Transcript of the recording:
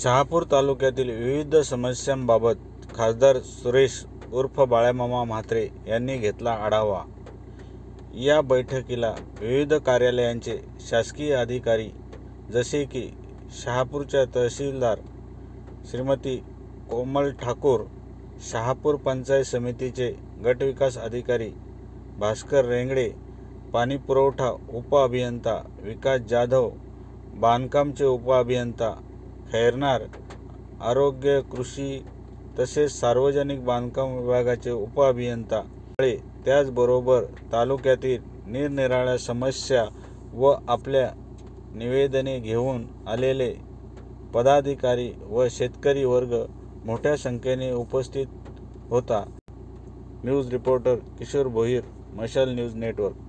शहापूर तालुक्यातील विविध समस्यांबाबत खासदार सुरेश उर्फ बाळामामा म्हात्रे यांनी घेतला आढावा। या बैठकीला विविध कार्यालयांचे शासकीय अधिकारी जसे की शहापूरच्या तहसीलदार श्रीमती कोमल ठाकूर, शहापूर पंचायत समितीचे गटविकास अधिकारी भास्कर रेंगडे, पाणीपुरवठा उपअभियंता विकास जाधव, बांधकामचे उपअभियंता खैरनार, आरोग्य, कृषी तसेच सार्वजनिक बांधकाम विभागाचे उपअभियंता, त्याचबरोबर तालुक्यातील निरनिराळ्या समस्या व आपल्या निवेदने घेऊन आलेले पदाधिकारी व शेतकरी वर्ग मोठ्या संख्येने उपस्थित होता। न्यूज रिपोर्टर किशोर भोईर, मशाल न्यूज नेटवर्क।